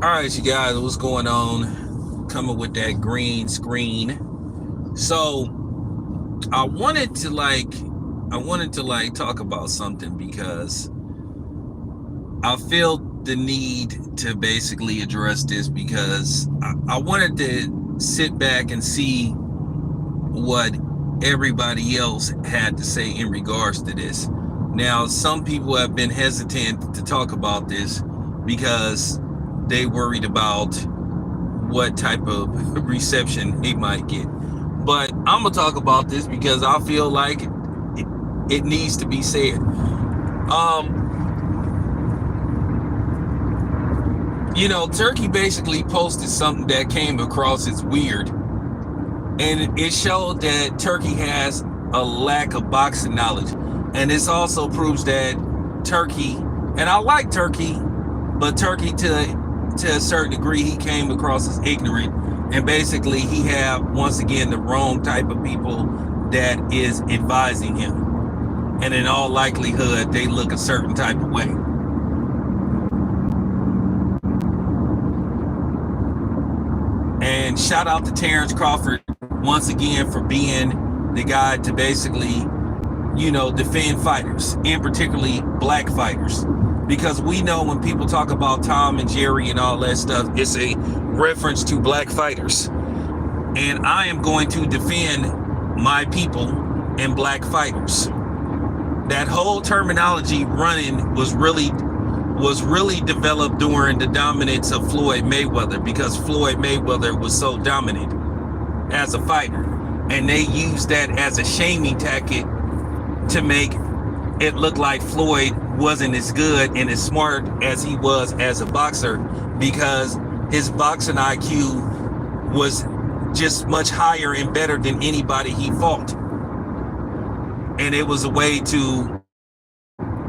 All right, you guys, what's going on? Coming with that green screen. So I wanted to talk about something because I feel the need to basically address this because I wanted to sit back and see what everybody else had to say in regards to this. Now, some people have been hesitant to talk about this because they worried about what type of reception he might get. But I'm gonna talk about this because I feel like it needs to be said. Turkey basically posted something that came across as weird, and it showed that Turkey has a lack of boxing knowledge, and this also proves that Turkey, and I like Turkey, but Turkey to a certain degree, he came across as ignorant, and basically he have once again the wrong type of people that is advising him, and in all likelihood they look a certain type of way. And shout out to Terrence Crawford once again for being the guy to basically defend fighters, and particularly black fighters, because we know when people talk about Tom and Jerry and all that stuff, it's a reference to black fighters. And I am going to defend my people and black fighters. That whole terminology running was really developed during the dominance of Floyd Mayweather, because Floyd Mayweather was so dominant as a fighter, and they used that as a shaming tactic to make it look like Floyd wasn't as good and as smart as he was as a boxer, because his boxing IQ was just much higher and better than anybody he fought. And it was a way to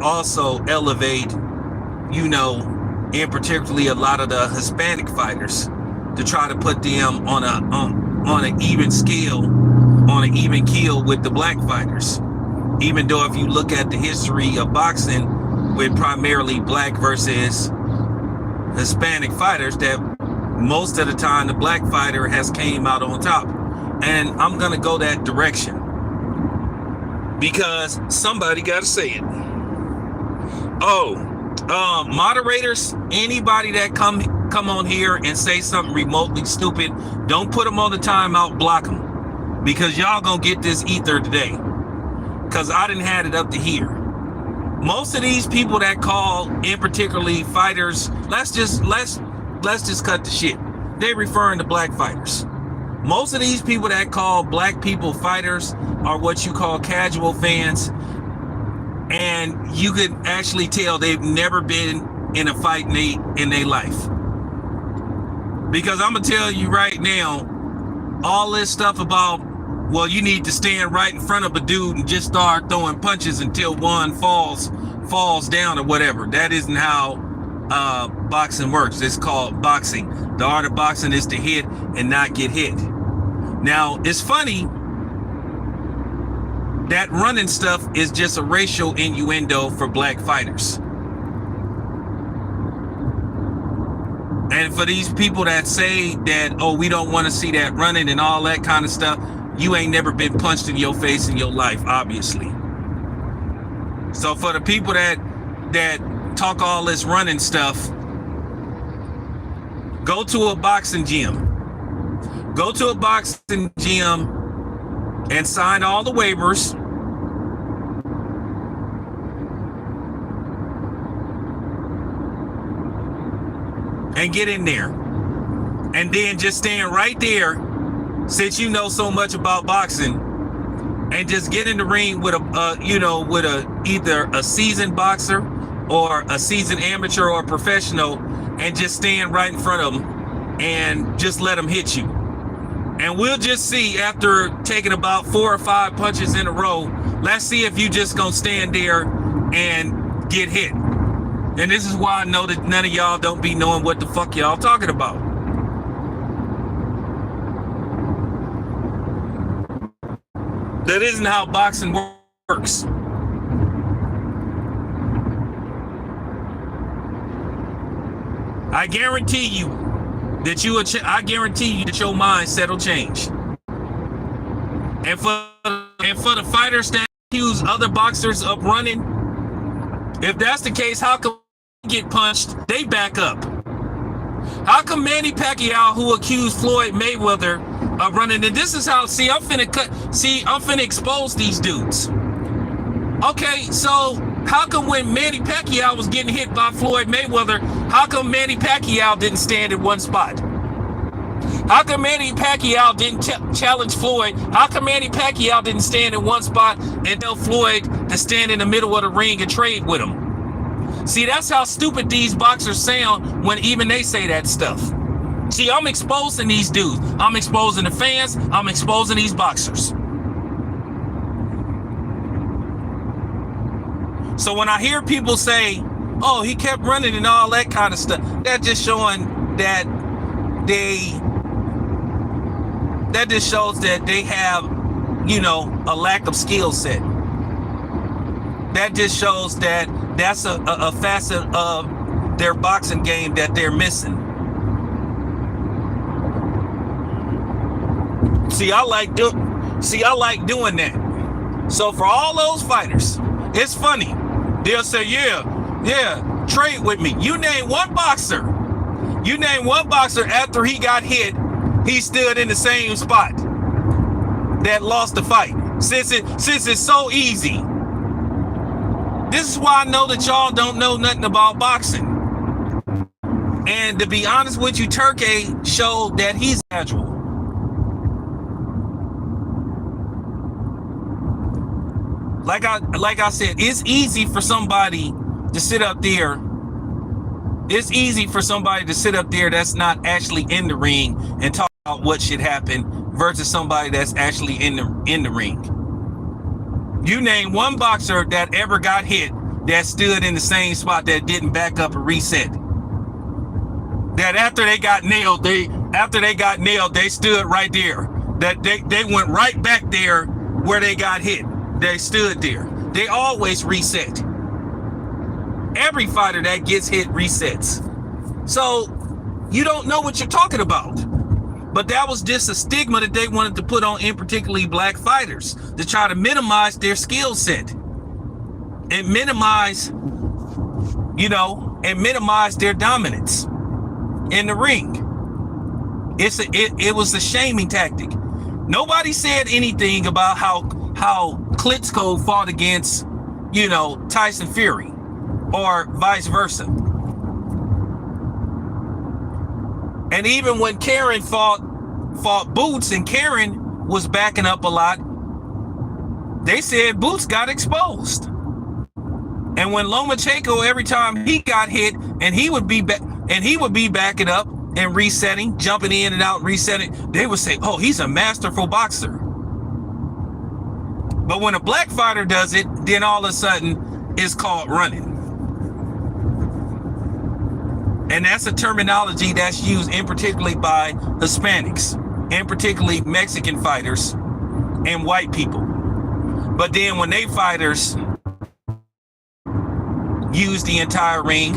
also elevate, and particularly a lot of the Hispanic fighters, to try to put them on an even scale, on an even keel with the black fighters. Even though if you look at the history of boxing with primarily black versus Hispanic fighters, that most of the time the black fighter has came out on top. And I'm gonna go that direction because somebody gotta say it. Moderators, anybody that come on here and say something remotely stupid, don't put them on the timeout, block them, because y'all gonna get this ether today, because I didn't had it up to here. Most of these people that call, in particularly fighters, let's just cut the shit. They referring to black fighters. Most of these people that call black people fighters are what you call casual fans, and you could actually tell they've never been in a fight in their life. Because I'm gonna tell you right now, all this stuff about, well, you need to stand right in front of a dude and just start throwing punches until one falls down or whatever. That isn't how boxing works. It's called boxing. The art of boxing is to hit and not get hit. Now, it's funny that running stuff is just a racial innuendo for black fighters. And for these people that say that, oh, we don't want to see that running and all that kind of stuff, you ain't never been punched in your face in your life, obviously. So for the people that talk all this running stuff, go to a boxing gym. Go to a boxing gym and sign all the waivers. And get in there. And then just stand right there, since you know so much about boxing, and just get in the ring with either a seasoned boxer or a seasoned amateur or professional, and just stand right in front of them and just let them hit you. And we'll just see, after taking about 4 or 5 punches in a row, let's see if you just gonna stand there and get hit. And this is why I know that none of y'all don't be knowing what the fuck y'all talking about. That isn't how boxing works. I I guarantee you that I guarantee you that your mindset will change. And for the fighters that accuse other boxers of running, if that's the case, how come they get punched, they back up? How come Manny Pacquiao, who accused Floyd Mayweather of running, and this is how, I'm finna expose these dudes. Okay, so how come when Manny Pacquiao was getting hit by Floyd Mayweather, how come Manny Pacquiao didn't stand in one spot? How come Manny Pacquiao didn't challenge Floyd? How come Manny Pacquiao didn't stand in one spot and tell Floyd to stand in the middle of the ring and trade with him? See, that's how stupid these boxers sound when even they say that stuff. See, I'm exposing these dudes. I'm exposing the fans. I'm exposing these boxers. So when I hear people say, oh, he kept running and all that kind of stuff, that's just showing that that just shows that they have, a lack of skill set. That just shows that that's a facet of their boxing game that they're missing. See, I like doing that. So for all those fighters, it's funny. They'll say, yeah, trade with me. You name one boxer after he got hit, he stood in the same spot that lost the fight. Since it's so easy. This is why I know that y'all don't know nothing about boxing. And to be honest with you, Turkey showed that he's casual. Like I said, it's easy for somebody to sit up there. It's easy for somebody to sit up there that's not actually in the ring and talk about what should happen versus somebody that's actually in the ring. You name one boxer that ever got hit that stood in the same spot that didn't back up and reset. That after they got nailed, they stood right there. That they went right back there where they got hit. They stood there. They always reset. Every fighter that gets hit resets. So you don't know what you're talking about. But that was just a stigma that they wanted to put on, in particularly black fighters, to try to minimize their skill set and minimize their dominance in the ring. It was a shaming tactic. Nobody said anything about how Klitschko fought against, Tyson Fury, or vice versa. And even when Karen fought Boots and Karen was backing up a lot, they said Boots got exposed. And when Lomachenko, every time he got hit, and he would be backing up and resetting, jumping in and out, resetting, they would say, oh, he's a masterful boxer. But when a black fighter does it, then all of a sudden it's called running. And that's a terminology that's used in particularly by Hispanics, and particularly Mexican fighters and white people. But then when they fighters use the entire ring,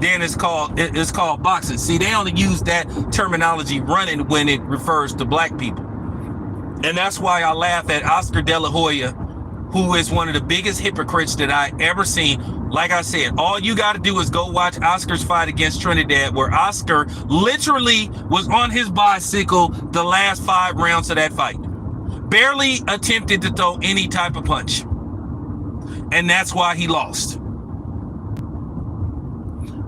then it's called boxing. See, they only use that terminology, running, when it refers to black people. And that's why I laugh at Oscar De La Hoya, who is one of the biggest hypocrites that I ever seen. Like I said, all you got to do is go watch Oscar's fight against Trinidad, where Oscar literally was on his bicycle the last 5 rounds of that fight. Barely attempted to throw any type of punch. And that's why he lost.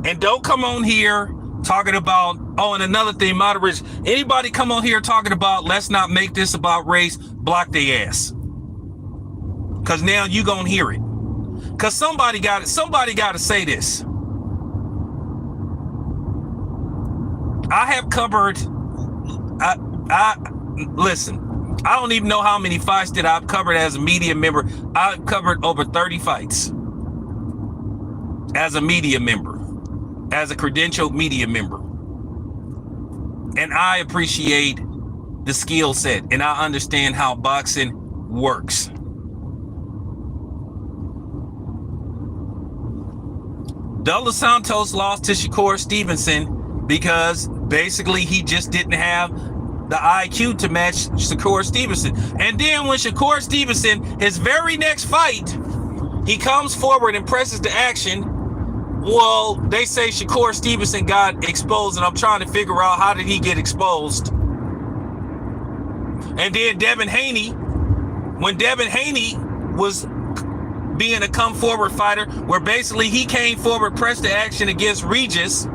And don't come on here talking about, oh, and another thing, moderates, anybody come on here talking about, let's not make this about race, block their ass. Because now you gonna hear it. Because somebody got to say this. I have covered, listen, I don't even know how many fights that I've covered as a media member. I've covered over 30 fights as a media member, as a credentialed media member. And I appreciate the skill set, and I understand how boxing works. Douglas Santos lost to Shakur Stevenson because basically he just didn't have the IQ to match Shakur Stevenson. And then when Shakur Stevenson, his very next fight, he comes forward and presses the action. Well, they say Shakur Stevenson got exposed, and I'm trying to figure out how did he get exposed. And then Devin Haney, when Devin Haney was being a come forward fighter, where basically he came forward, pressed the action against Regis.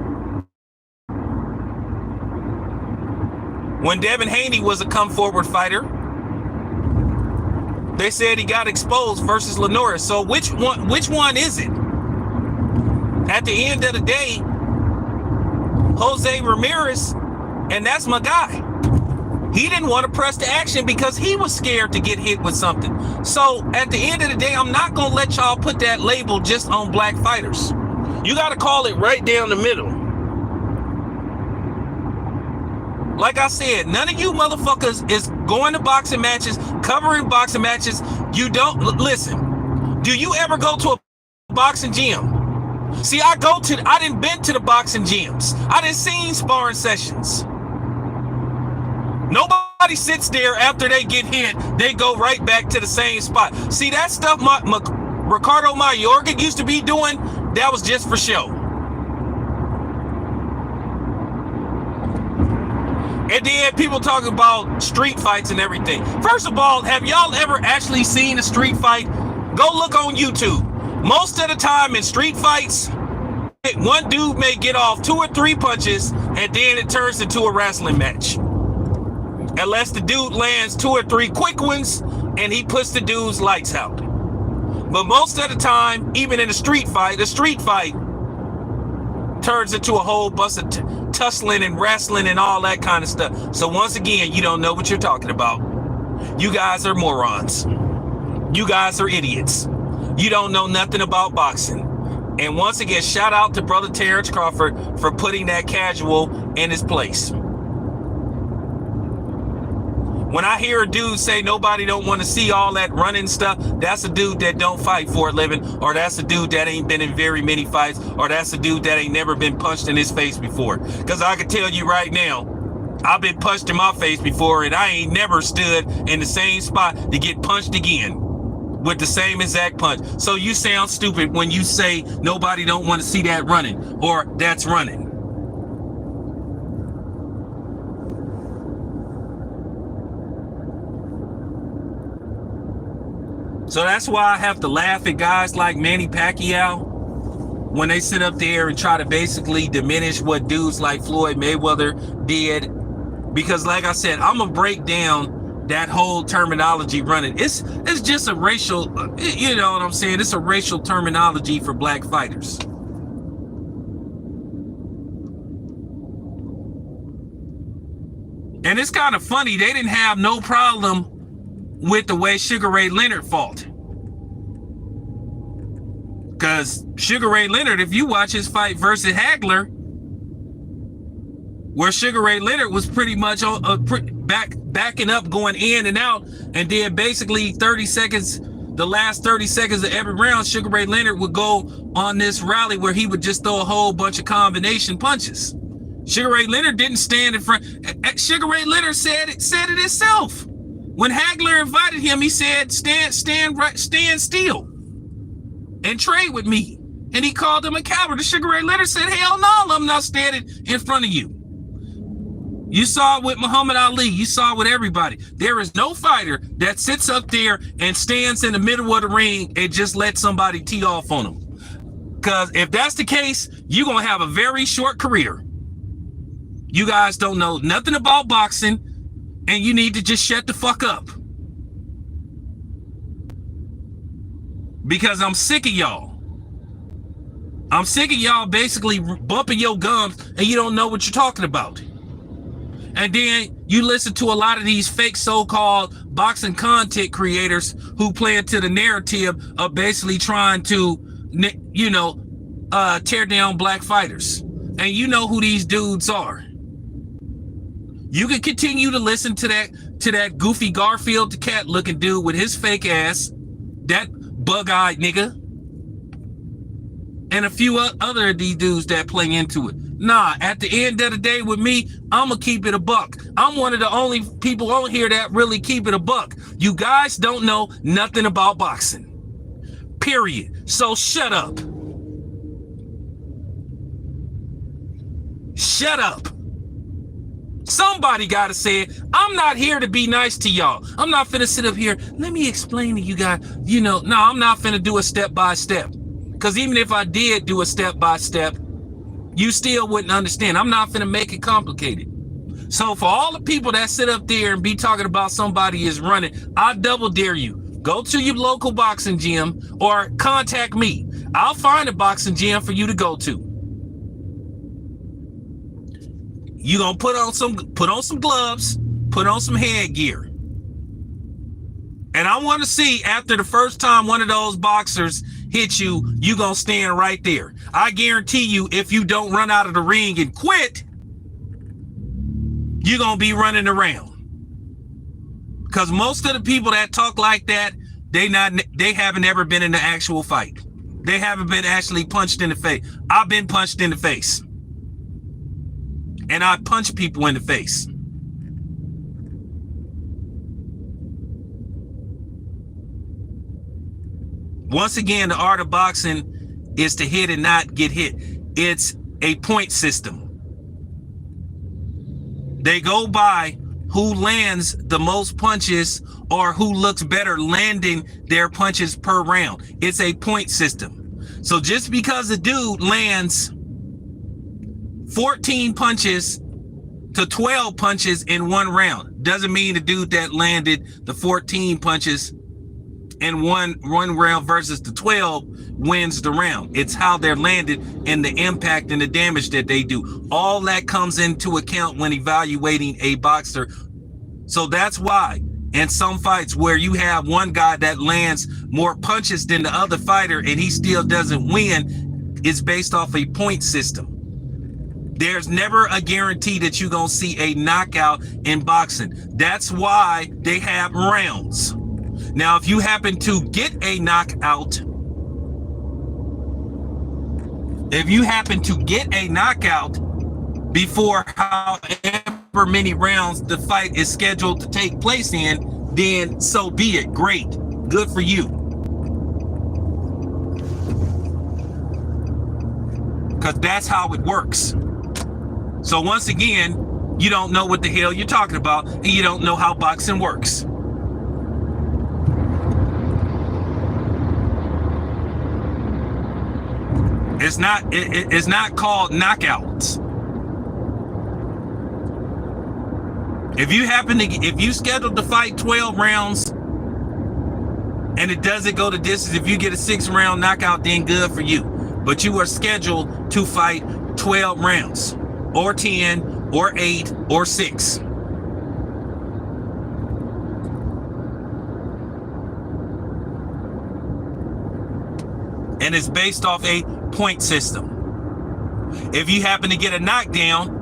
When Devin Haney was a come forward fighter, they said he got exposed versus Lenoris. So which one is it? At the end of the day, Jose Ramirez, and that's my guy, he didn't want to press the action because he was scared to get hit with something. So at the end of the day, I'm not going to let y'all put that label just on black fighters. You got to call it right down the middle. Like I said, none of you motherfuckers is going to boxing matches, covering boxing matches. You don't, listen, do you ever go to a boxing gym? See, I done been to the boxing gyms. I done seen sparring sessions. Nobody sits there after they get hit. They go right back to the same spot. See, that stuff Ricardo Mayorga used to be doing, that was just for show. And then people talking about street fights and everything. First of all, have y'all ever actually seen a street fight? Go look on YouTube. Most of the time in street fights, one dude may get off 2 or 3 punches and then it turns into a wrestling match. Unless the dude lands 2 or 3 quick ones and he puts the dude's lights out. But most of the time, even in a street fight turns into a whole bunch of tussling and wrestling and all that kind of stuff. So once again, you don't know what you're talking about. You guys are morons. You guys are idiots. You don't know nothing about boxing. And once again, shout out to brother Terrence Crawford for putting that casual in his place. When I hear a dude say nobody don't want to see all that running stuff, that's a dude that don't fight for a living, or that's a dude that ain't been in very many fights, or that's a dude that ain't never been punched in his face before. Because I can tell you right now, I've been punched in my face before, and I ain't never stood in the same spot to get punched again with the same exact punch. So you sound stupid when you say nobody don't want to see that running, or that's running. So that's why I have to laugh at guys like Manny Pacquiao when they sit up there and try to basically diminish what dudes like Floyd Mayweather did. Because like I said, I'm going to break down that whole terminology running. It's just a racial, you know what I'm saying? It's a racial terminology for black fighters. And it's kind of funny. They didn't have no problem with the way Sugar Ray Leonard fought. Because Sugar Ray Leonard, if you watch his fight versus Hagler, where Sugar Ray Leonard was pretty much backing up, going in and out, and then basically 30 seconds, the last 30 seconds of every round, Sugar Ray Leonard would go on this rally where he would just throw a whole bunch of combination punches. Sugar Ray Leonard didn't stand in front. Sugar Ray Leonard said it himself. When Hagler invited him, he said, stand still and trade with me. And he called him a coward. And Sugar Ray Leonard said, hell no, I'm not standing in front of you. You saw it with Muhammad Ali. You saw it with everybody. There is no fighter that sits up there and stands in the middle of the ring and just let somebody tee off on them. Because if that's the case, you're going to have a very short career. You guys don't know nothing about boxing, and you need to just shut the fuck up. Because I'm sick of y'all. I'm sick of y'all basically bumping your gums and you don't know what you're talking about. And then you listen to a lot of these fake so-called boxing content creators who play into the narrative of basically trying to, you know, tear down black fighters. And you know who these dudes are. You can continue to listen to that goofy Garfield the cat looking dude with his fake ass, that bug-eyed nigga. and a few other of these dudes that play into it. Nah, at the end of the day with me, I'm going to keep it a buck. I'm one of the only people on here that really keep it a buck. You guys don't know nothing about boxing. Period. So shut up. Shut up. Somebody got to say it. I'm not here to be nice to y'all. I'm not finna sit up here. Let me explain to you guys. No, I'm not finna do a step by step. Because even if I did do a step by step, you still wouldn't understand. I'm not finna make it complicated. So for all the people that sit up there and be talking about somebody is running, I double dare you. Go to your local boxing gym or contact me. I'll find a boxing gym for you to go to. You gonna put on some gloves, put on some headgear. And I want to see after the first time one of those boxers hit you, you gonna stand right there. I guarantee you, if you don't run out of the ring and quit, you're gonna be running around. Because most of the people that talk like that, they haven't ever been in an actual fight. They haven't been actually punched in the face. I've been punched in the face. And I punch people in the face. Once again, the art of boxing is to hit and not get hit. It's a point system. They go by who lands the most punches or who looks better landing their punches per round. It's a point system. So just because a dude lands 14 punches to 12 punches in one round doesn't mean the dude that landed the 14 punches in one round versus the 12 wins the round. It's how they're landed and the impact and the damage that they do. All that comes into account when evaluating a boxer. So that's why in some fights where you have one guy that lands more punches than the other fighter and he still doesn't win, it's based off a point system. There's never a guarantee that you're going to see a knockout in boxing. That's why they have rounds. Now, if you happen to get a knockout, before however many rounds the fight is scheduled to take place in, then so be it. Great. Good for you. Because that's how it works. So once again, you don't know what the hell you're talking about, and you don't know how boxing works. It's not called knockouts. If you scheduled to fight 12 rounds and it doesn't go the distance, if you get a 6-round knockout, then good for you. But you are scheduled to fight 12 rounds. Or 10, or 8, or 6. And it's based off a point system. If you happen to get a knockdown,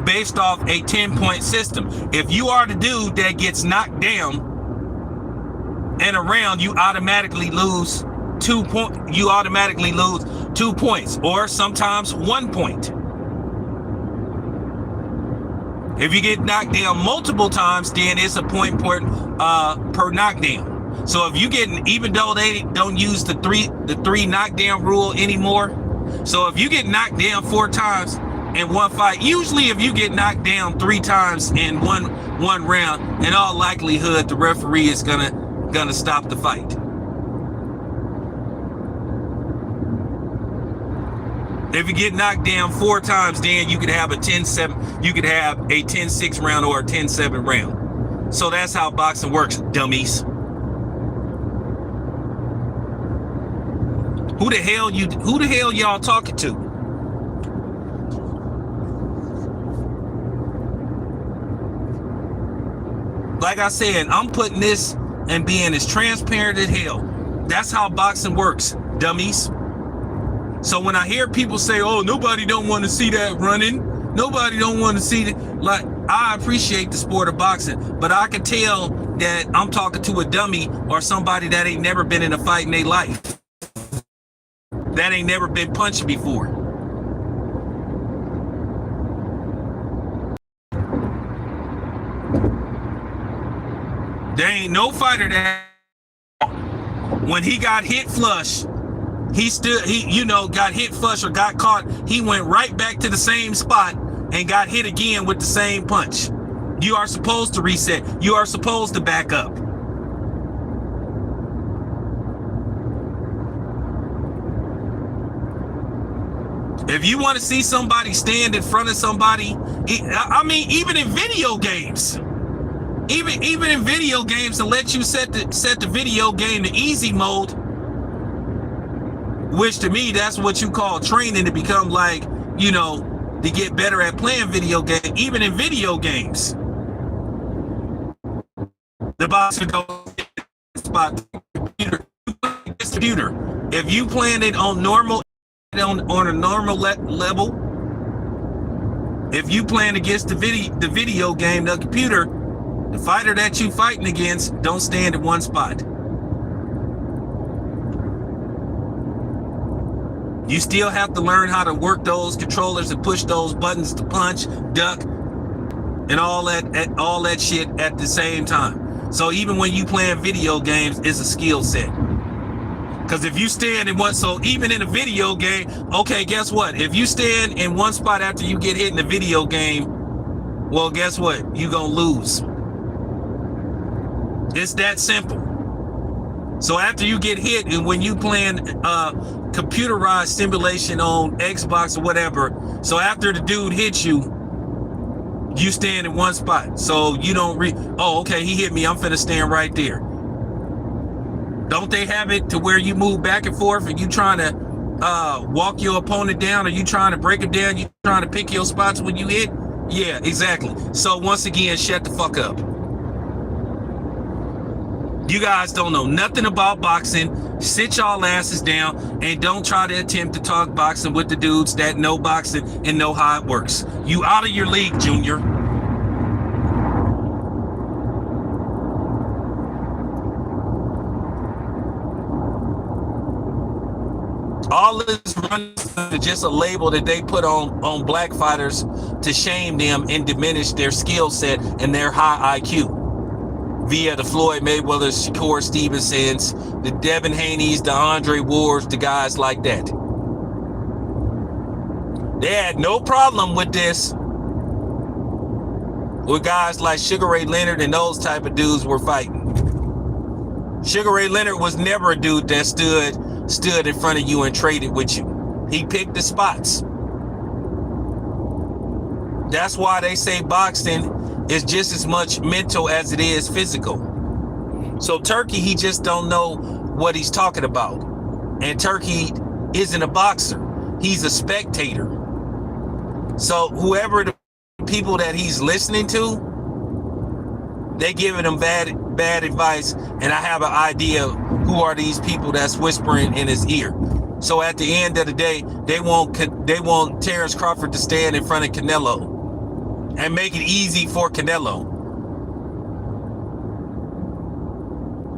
based off a 10-point system. If you are the dude that gets knocked down in a round, you automatically lose 2 points, or sometimes 1 point. If you get knocked down multiple times, then it's a point per knockdown. So if you get, even though they don't use the three knockdown rule anymore, so if you get knocked down 4 times in one fight, usually if you get knocked down 3 times in one round, in all likelihood the referee is gonna stop the fight. If you get knocked down 4 times, then you could have a 10-7, you could have a 10-6 round or a 10-7 round. So that's how boxing works, dummies. Who the hell y'all talking to? Like I said, I'm putting this and being as transparent as hell. That's how boxing works, dummies. So when I hear people say, oh, nobody don't want to see that running, nobody don't want to see that, like, I appreciate the sport of boxing, but I can tell that I'm talking to a dummy or somebody that ain't never been in a fight in their life. that ain't never been punched before. There ain't no fighter that when he got hit flush, he got hit flush or got caught, he went right back to the same spot and got hit again with the same punch. You are supposed to reset. You are supposed to back up. If you want to see somebody stand in front of somebody, I mean, even in video games, even in video games, to let you set the video game to easy mode, which to me, that's what you call training to become like, to get better at playing video games. Even in video games, the boxer goes spot computer. If you playing it on normal, on a normal level, if you playing against the video game, the computer, the fighter that you fighting against don't stand in one spot. You still have to learn how to work those controllers and push those buttons to punch, duck, and all that shit at the same time. So even when you playing video games, it's a skill set. Because if you stand in one, so even in a video game, okay, guess what? If you stand in one spot after you get hit in the video game, well, guess what? You gonna lose. It's that simple. So after you get hit, and when you playing computerized simulation on Xbox or whatever, so after the dude hits you, you stand in one spot. So you don't okay, he hit me, I'm finna stand right there. Don't they have it to where you move back and forth and you trying to walk your opponent down, or you trying to break him down, you trying to pick your spots when you hit? Yeah, exactly. So once again, shut the fuck up. You guys don't know nothing about boxing. Sit y'all asses down and don't try to attempt to talk boxing with the dudes that know boxing and know how it works. You out of your league, Junior. All this runs is just a label that they put on black fighters to shame them and diminish their skill set and their high IQ. Via the Floyd Mayweathers, Shakur Stevensons, the Devin Haney's, the Andre Wards, the guys like that. They had no problem with this with guys like Sugar Ray Leonard and those type of dudes were fighting. Sugar Ray Leonard was never a dude that stood in front of you and traded with you. He picked the spots. That's why they say boxing is just as much mental as it is physical. So Turkey, he just don't know what he's talking about. And Turkey isn't a boxer. He's a spectator. So whoever the people that he's listening to, they giving him bad advice. And I have an idea who are these people that's whispering in his ear. So at the end of the day, they want Terrence Crawford to stand in front of Canelo and make it easy for Canelo,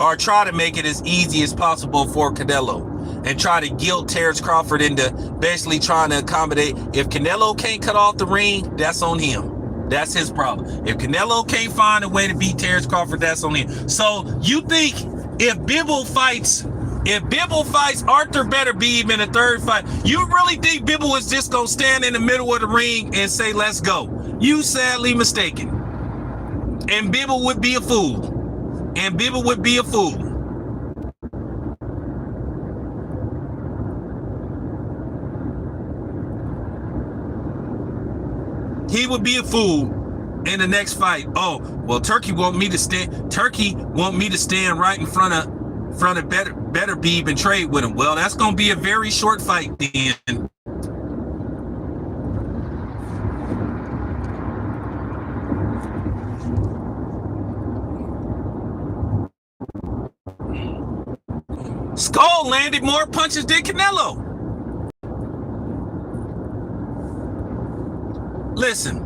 or try to make it as easy as possible for Canelo, and try to guilt Terrence Crawford into basically trying to accommodate. If Canelo can't cut off the ring, that's on him. That's his problem. If Canelo can't find a way to beat Terrence Crawford, that's on him. So you think if Bivol fights Arthur Beterbiev in a third fight, you really think Bivol is just gonna stand in the middle of the ring and say, let's go? You sadly mistaken. And Bivol would be a fool. And Bivol would be a fool. He would be a fool in the next fight. Oh, well, Turkey want me to stand right in front of Beterbiev and trade with him. Well, that's gonna be a very short fight then. Skull landed more punches than Canelo. Listen,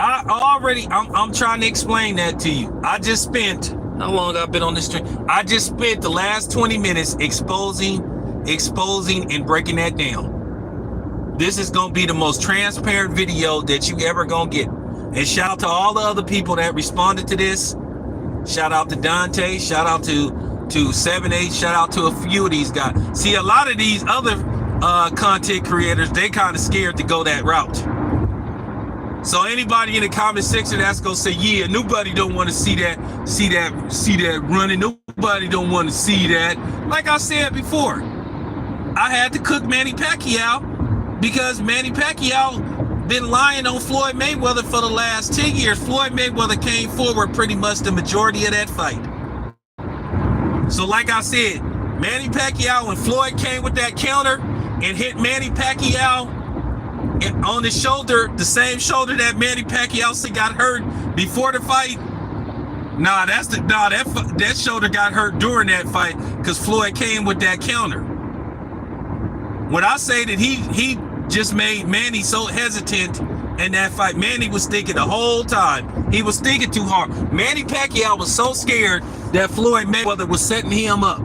I'm trying to explain that to you. I just spent, how long I've been on this stream? I just spent the last 20 minutes exposing exposing and breaking that down. This is going to be the most transparent video that you ever going to get. And shout out to all the other people that responded to this. Shout out to Dante. Shout out to 7-8. Shout out to a few of these guys. See, a lot of these other content creators, they kind of scared to go that route. So anybody in the comment section that's gonna say, yeah, nobody don't want to see that running. Nobody don't want to see that. Like I said before, I had to cook Manny Pacquiao because Manny Pacquiao been lying on Floyd Mayweather for the last 10 years. Floyd Mayweather came forward pretty much the majority of that fight. So like I said, Manny Pacquiao and Floyd came with that counter and hit Manny Pacquiao on the shoulder, the same shoulder that Manny Pacquiao got hurt before the fight. That shoulder got hurt during that fight because Floyd came with that counter. When I say that he just made Manny so hesitant in that fight, Manny was thinking the whole time. He was thinking too hard. Manny Pacquiao was so scared that Floyd Mayweather was setting him up.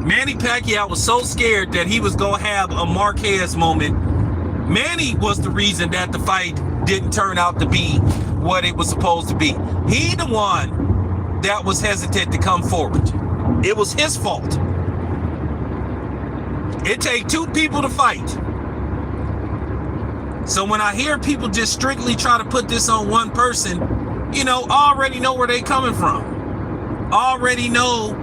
Manny Pacquiao was so scared that he was going to have a Marquez moment. Manny was the reason that the fight didn't turn out to be what it was supposed to be. He the one that was hesitant to come forward. It was his fault. It takes two people to fight. So when I hear people just strictly try to put this on one person, I already know where they coming from. Already know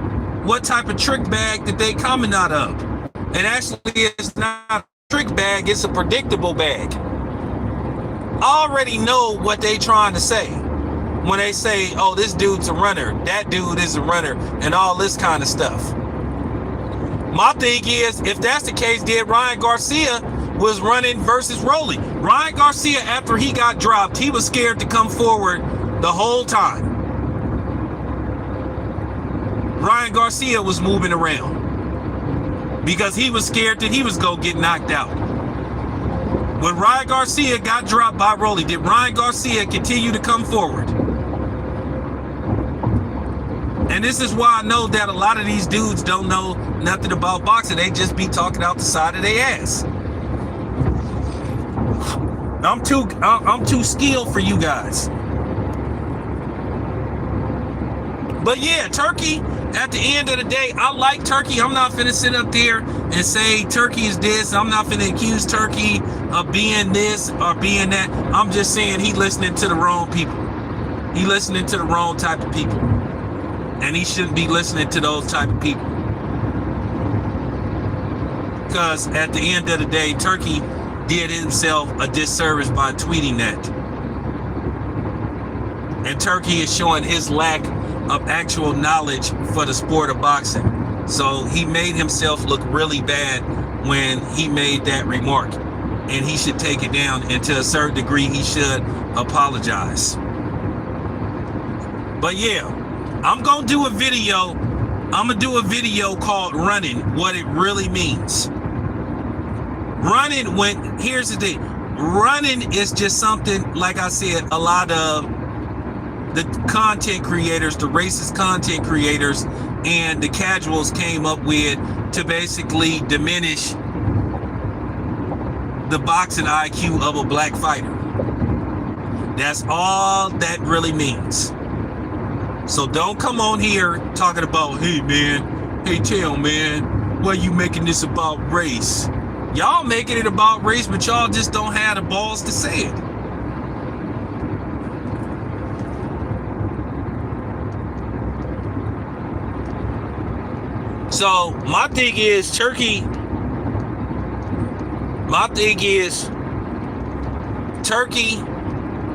what type of trick bag that they coming out of. And actually it's not trick bag, it's a predictable bag. I already know what they trying to say when they say, oh, this dude's a runner, that dude is a runner, and all this kind of stuff. My thing is, if that's the case, then Ryan Garcia was running versus Rolly. Ryan Garcia, after he got dropped, he was scared to come forward the whole time. Ryan Garcia was moving around because he was scared that he was going to get knocked out. When Ryan Garcia got dropped by Rolly, did Ryan Garcia continue to come forward? And this is why I know that a lot of these dudes don't know nothing about boxing. They just be talking out the side of their ass. I'm too skilled for you guys. But yeah, Turkey, at the end of the day, I like Turkey. I'm not finna sit up there and say Turkey is this. I'm not finna accuse Turkey of being this or being that. I'm just saying he listening to the wrong people. He listening to the wrong type of people. And he shouldn't be listening to those type of people. Because at the end of the day, Turkey did himself a disservice by tweeting that. And Turkey is showing his lack of actual knowledge for the sport of boxing. So he made himself look really bad when he made that remark. And he should take it down, and to a certain degree he should apologize. But yeah, I'm gonna do a video. I'm gonna do a video called Running, what it really means. Running, here's the thing. Running is just something, like I said, a lot of the content creators, the racist content creators, and the casuals came up with to basically diminish the boxing IQ of a black fighter. That's all that really means. So don't come on here talking about, hey man, hey Tail man, why you making this about race? Y'all making it about race, but y'all just don't have the balls to say it. So my thing is, Turkey,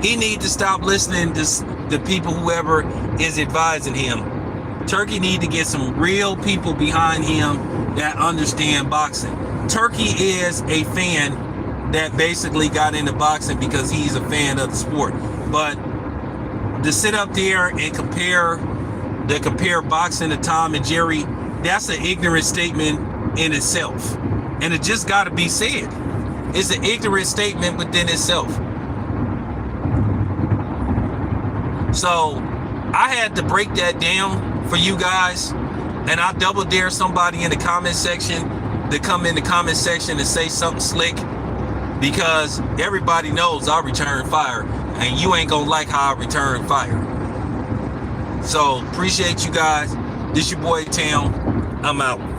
he needs to stop listening to the people, whoever is advising him. Turkey need to get some real people behind him that understand boxing. Turkey is a fan that basically got into boxing because he's a fan of the sport. But to sit up there and compare boxing to Tom and Jerry, that's an ignorant statement in itself. And it just got to be said. It's an ignorant statement within itself. So I had to break that down for you guys And I double dare somebody in the comment section to come in the comment section and say something slick, because everybody knows I return fire, and you ain't gonna like how I return fire. So appreciate you guys. This your boy Town. I'm out.